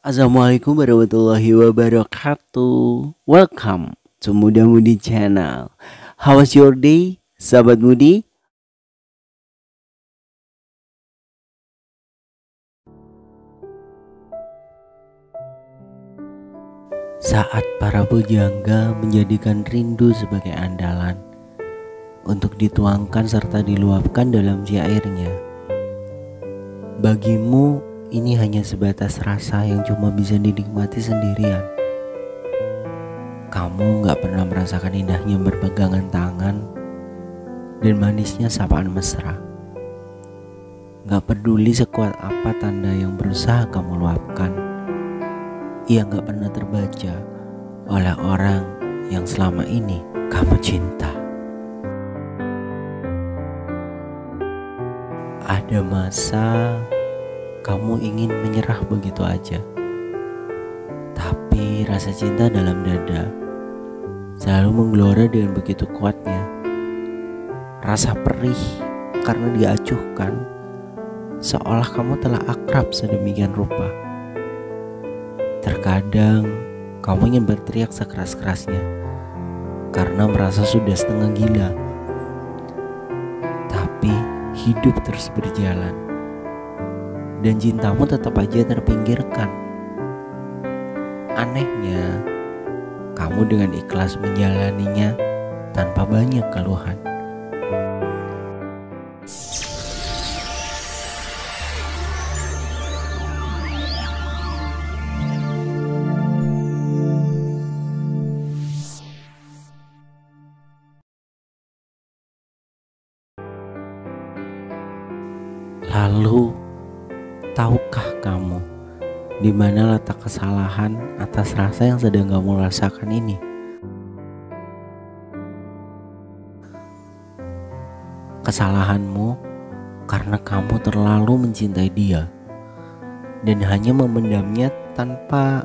Assalamualaikum warahmatullahi wabarakatuh. Welcome to Muda Mudi Channel. How was your day, sahabat Mudi? Saat para pujangga menjadikan rindu sebagai andalan untuk dituangkan serta diluapkan dalam syairnya, bagimu ini hanya sebatas rasa yang cuma bisa dinikmati sendirian. Kamu gak pernah merasakan indahnya berpegangan tangan dan manisnya sapaan mesra. Gak peduli sekuat apa tanda yang berusaha kamu luapkan, ia gak pernah terbaca oleh orang yang selama ini kamu cinta. Ada masa kamu ingin menyerah begitu aja, tapi rasa cinta dalam dada selalu menggelora dengan begitu kuatnya. Rasa perih karena diacuhkan, seolah kamu telah akrab sedemikian rupa. Terkadang kamu ingin berteriak sekeras-kerasnya karena merasa sudah setengah gila, tapi hidup terus berjalan dan cintamu tetap aja terpinggirkan. Anehnya, kamu dengan ikhlas menjalaninya tanpa banyak keluhan. Lalu, tahukah kamu di mana letak kesalahan atas rasa yang sedang kamu rasakan ini? Kesalahanmu karena kamu terlalu mencintai dia dan hanya memendamnya tanpa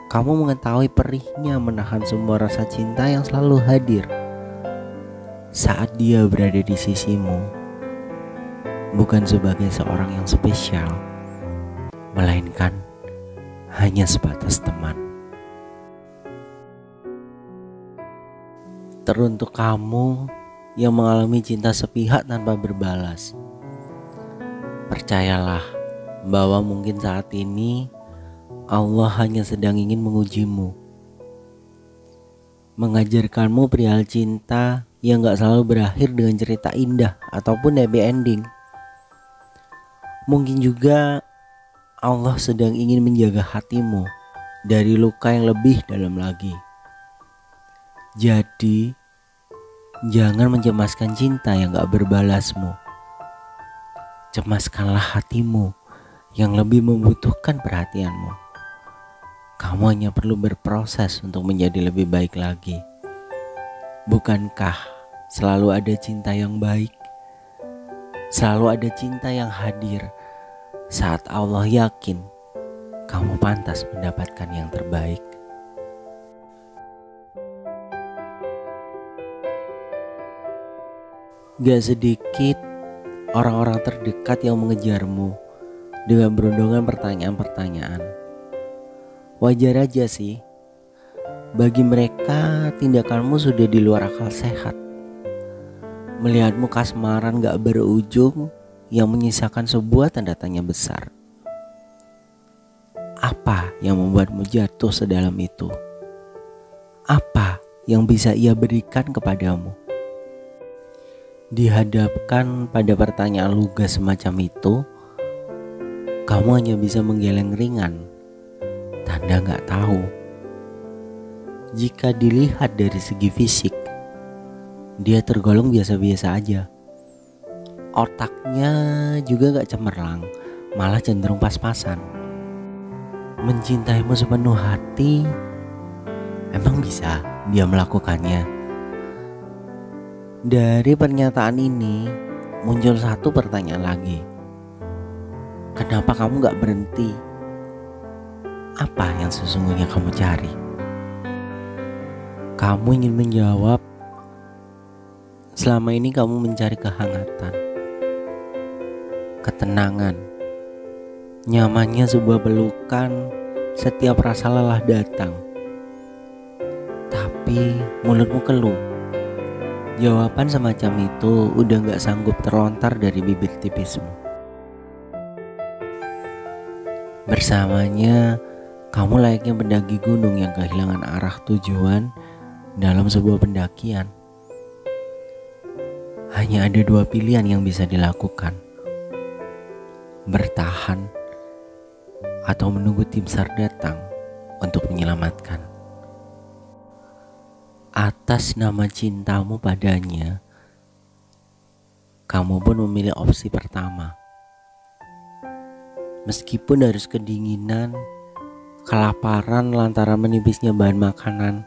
kamu mengetahui perihnya menahan semua rasa cinta yang selalu hadir saat dia berada di sisimu. Bukan sebagai seorang yang spesial, melainkan hanya sebatas teman. Teruntuk kamu yang mengalami cinta sepihak tanpa berbalas, percayalah bahwa mungkin saat ini Allah hanya sedang ingin mengujimu, mengajarkanmu perihal cinta yang gak selalu berakhir dengan cerita indah ataupun happy ending. Mungkin juga Allah sedang ingin menjaga hatimu dari luka yang lebih dalam lagi. Jadi, jangan mencemaskan cinta yang gak berbalasmu. Cemaskanlah hatimu yang lebih membutuhkan perhatianmu. Kamu hanya perlu berproses untuk menjadi lebih baik lagi. Bukankah selalu ada cinta yang baik? Selalu ada cinta yang hadir saat Allah yakin kamu pantas mendapatkan yang terbaik. Gak sedikit orang-orang terdekat yang mengejarmu dengan berundungan pertanyaan-pertanyaan. Wajar aja sih, bagi mereka tindakanmu sudah di luar akal sehat. Melihatmu kasmaran gak berujung yang menyisakan sebuah tanda tanya besar. Apa yang membuatmu jatuh sedalam itu? Apa yang bisa ia berikan kepadamu? Dihadapkan pada pertanyaan lugas semacam itu, kamu hanya bisa menggeleng ringan, tanda gak tahu. Jika dilihat dari segi fisik, dia tergolong biasa-biasa aja. Otaknya juga gak cemerlang, malah cenderung pas-pasan. Mencintaimu sepenuh hati, emang bisa dia melakukannya? Dari pernyataan ini muncul satu pertanyaan lagi. Kenapa kamu gak berhenti? Apa yang sesungguhnya kamu cari? Kamu ingin menjawab, selama ini kamu mencari kehangatan, ketenangan, nyamannya sebuah pelukan setiap rasa lelah datang, tapi mulutmu keluh. Jawaban semacam itu udah gak sanggup terlontar dari bibir tipismu. Bersamanya, kamu layaknya pendaki gunung yang kehilangan arah tujuan dalam sebuah pendakian. Hanya ada dua pilihan yang bisa dilakukan: bertahan atau menunggu tim SAR datang untuk menyelamatkan. Atas nama cintamu padanya, kamu pun memilih opsi pertama. Meskipun harus kedinginan, kelaparan lantaran menipisnya bahan makanan,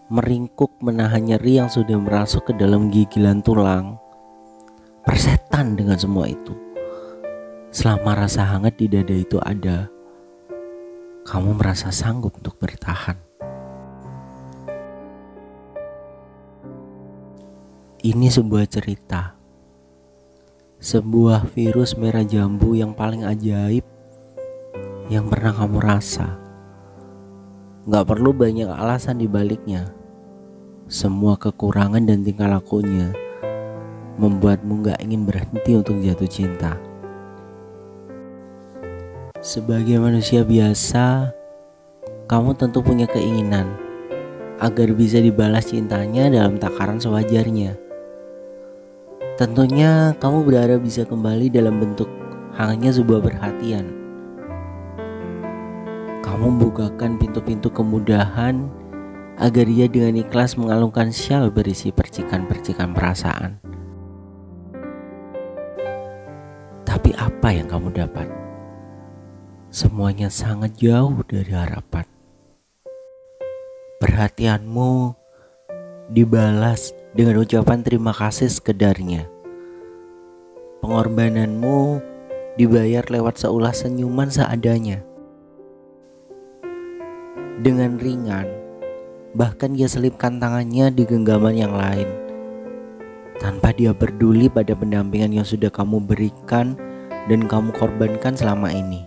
meringkuk menahan nyeri yang sudah merasuk ke dalam gigilan tulang, persetan dengan semua itu. Selama rasa hangat di dada itu ada, kamu merasa sanggup untuk bertahan. Ini sebuah cerita, sebuah virus merah jambu yang paling ajaib yang pernah kamu rasa. Gak perlu banyak alasan dibaliknya. Semua kekurangan dan tingkah lakunya membuatmu gak ingin berhenti untuk jatuh cinta. Sebagai manusia biasa, kamu tentu punya keinginan agar bisa dibalas cintanya dalam takaran sewajarnya. Tentunya kamu berharap bisa kembali dalam bentuk hanya sebuah perhatian. Kamu bukakan pintu-pintu kemudahan agar ia dengan ikhlas mengalungkan syal berisi percikan-percikan perasaan. Tapi apa yang kamu dapat? Semuanya sangat jauh dari harapan. Perhatianmu dibalas dengan ucapan terima kasih sekedarnya. Pengorbananmu dibayar lewat seulas senyuman seadanya. Dengan ringan, bahkan dia selipkan tangannya di genggaman yang lain, tanpa dia peduli pada pendampingan yang sudah kamu berikan dan kamu korbankan selama ini.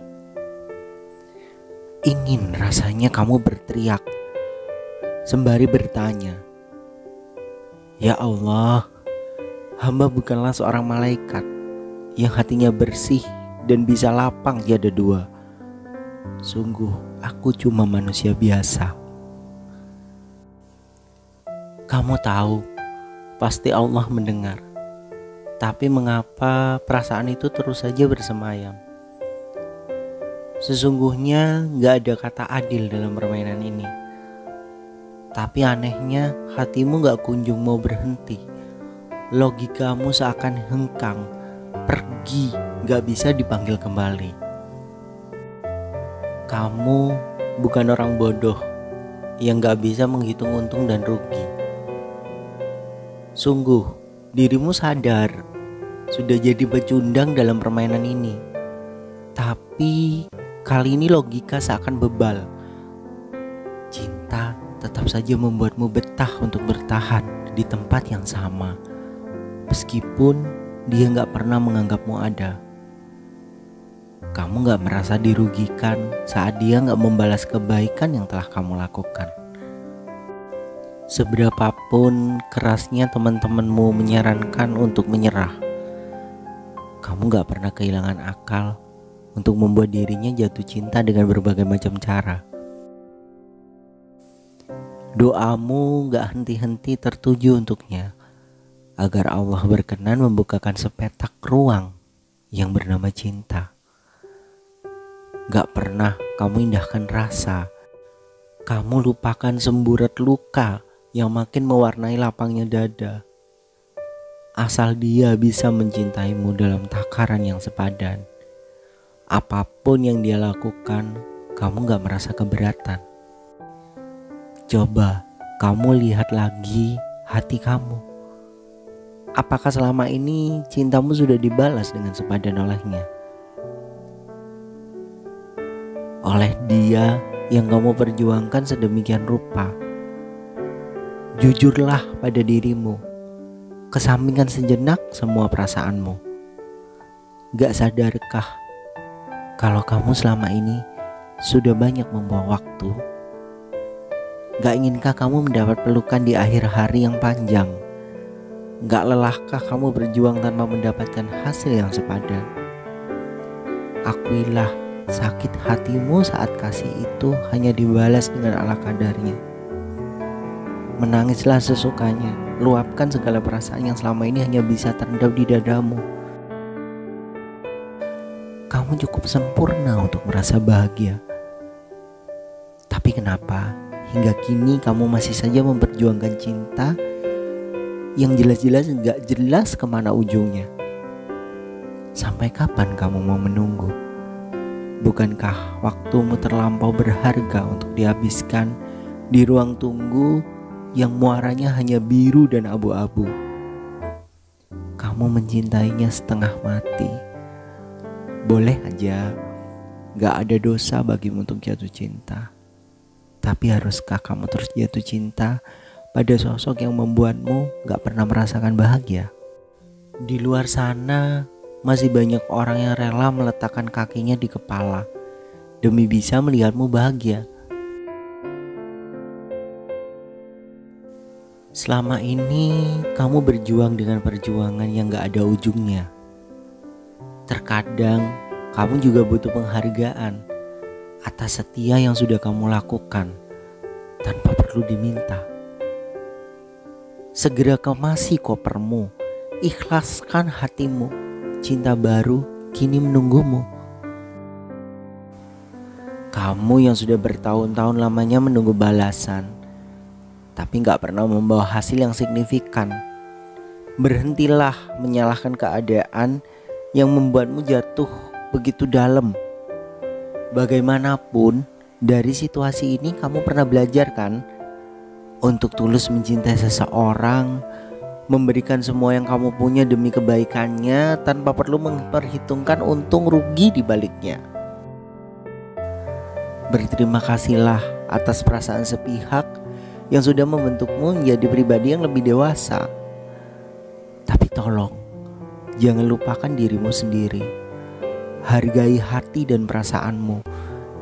Ingin rasanya kamu berteriak sembari bertanya, "Ya Allah, hamba bukanlah seorang malaikat yang hatinya bersih dan bisa lapang tiada dua. Sungguh aku cuma manusia biasa." Kamu tahu, pasti Allah mendengar. Tapi mengapa perasaan itu terus saja bersemayam? Sesungguhnya gak ada kata adil dalam permainan ini. Tapi anehnya hatimu gak kunjung mau berhenti. Logikamu seakan hengkang, pergi, gak bisa dipanggil kembali. Kamu bukan orang bodoh yang gak bisa menghitung untung dan rugi. Sungguh, dirimu sadar sudah jadi pecundang dalam permainan ini. Tapi kali ini logika seakan bebal. Cinta tetap saja membuatmu betah untuk bertahan di tempat yang sama, meskipun dia gak pernah menganggapmu ada. Kamu gak merasa dirugikan saat dia gak membalas kebaikan yang telah kamu lakukan. Seberapapun kerasnya teman-temanmu menyarankan untuk menyerah, kamu gak pernah kehilangan akal untuk membuat dirinya jatuh cinta dengan berbagai macam cara. Doamu gak henti-henti tertuju untuknya, agar Allah berkenan membukakan sepetak ruang yang bernama cinta. Gak pernah kamu indahkan rasa, kamu lupakan semburat luka yang makin mewarnai lapangnya dada. Asal dia bisa mencintaimu dalam takaran yang sepadan, apapun yang dia lakukan, kamu gak merasa keberatan. Coba kamu lihat lagi hati kamu. Apakah selama ini cintamu sudah dibalas dengan sepadan olehnya? Oleh dia yang kamu perjuangkan sedemikian rupa. Jujurlah pada dirimu. Kesampingkan sejenak semua perasaanmu. Gak sadarkah kalau kamu selama ini sudah banyak membuang waktu? Gak inginkah kamu mendapat pelukan di akhir hari yang panjang? Gak lelahkah kamu berjuang tanpa mendapatkan hasil yang sepadan? Akuilah sakit hatimu saat kasih itu hanya dibalas dengan ala kadarnya. Menangislah sesukanya, luapkan segala perasaan yang selama ini hanya bisa terendam di dadamu. Kamu cukup sempurna untuk merasa bahagia. Tapi kenapa hingga kini kamu masih saja memperjuangkan cinta yang jelas-jelas gak jelas kemana ujungnya? Sampai kapan kamu mau menunggu? Bukankah waktumu terlampau berharga untuk dihabiskan di ruang tunggu yang muaranya hanya biru dan abu-abu? Kamu mencintainya setengah mati. Boleh aja, gak ada dosa bagimu untuk jatuh cinta. Tapi haruskah kamu terus jatuh cinta pada sosok yang membuatmu gak pernah merasakan bahagia? Di luar sana masih banyak orang yang rela meletakkan kakinya di kepala demi bisa melihatmu bahagia. Selama ini kamu berjuang dengan perjuangan yang gak ada ujungnya. Terkadang kamu juga butuh penghargaan atas setia yang sudah kamu lakukan tanpa perlu diminta. Segera kemasi kopermu, ikhlaskan hatimu, cinta baru kini menunggumu. Kamu yang sudah bertahun-tahun lamanya menunggu balasan, tapi gak pernah membawa hasil yang signifikan. Berhentilah menyalahkan keadaan yang membuatmu jatuh begitu dalam. Bagaimanapun, dari situasi ini kamu pernah belajar kan? Untuk tulus mencintai seseorang, memberikan semua yang kamu punya demi kebaikannya tanpa perlu memperhitungkan untung rugi di baliknya. Berterima kasihlah atas perasaan sepihak yang sudah membentukmu menjadi pribadi yang lebih dewasa. Tapi tolong, jangan lupakan dirimu sendiri. Hargai hati dan perasaanmu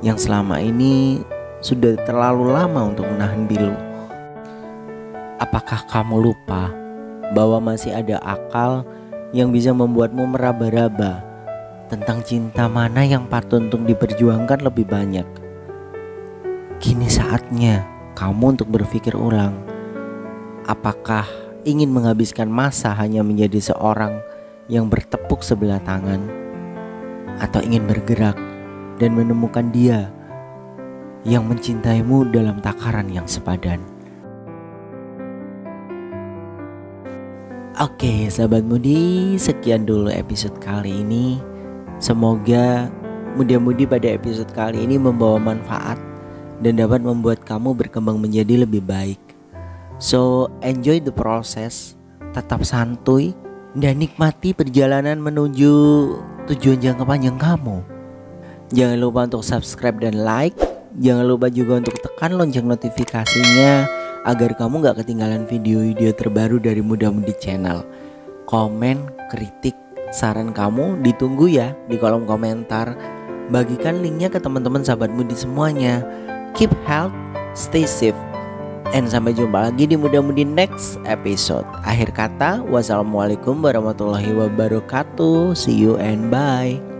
yang selama ini sudah terlalu lama untuk menahan pilu. Apakah kamu lupa bahwa masih ada akal yang bisa membuatmu meraba-raba tentang cinta mana yang patut untuk diperjuangkan lebih banyak? Kini saatnya kamu untuk berpikir ulang. Apakah ingin menghabiskan masa hanya menjadi seorang yang bertepuk sebelah tangan, atau ingin bergerak dan menemukan dia yang mencintaimu dalam takaran yang sepadan? Oke sahabat Mudi, sekian dulu episode kali ini. Semoga mudah-mudi pada episode kali ini membawa manfaat dan dapat membuat kamu berkembang menjadi lebih baik. So enjoy the process, tetap santuy dan nikmati perjalanan menuju tujuan jangka panjang kamu. Jangan lupa untuk subscribe dan like. Jangan lupa juga untuk tekan lonceng notifikasinya agar kamu gak ketinggalan video-video terbaru dari Muda Mudi Channel. Komen, kritik, saran kamu ditunggu ya di kolom komentar. Bagikan linknya ke teman-teman sahabat Mudi semuanya. Keep health, stay safe. And sampai jumpa lagi di Muda Mudi next episode. Akhir kata, wassalamualaikum warahmatullahi wabarakatuh. See you and bye.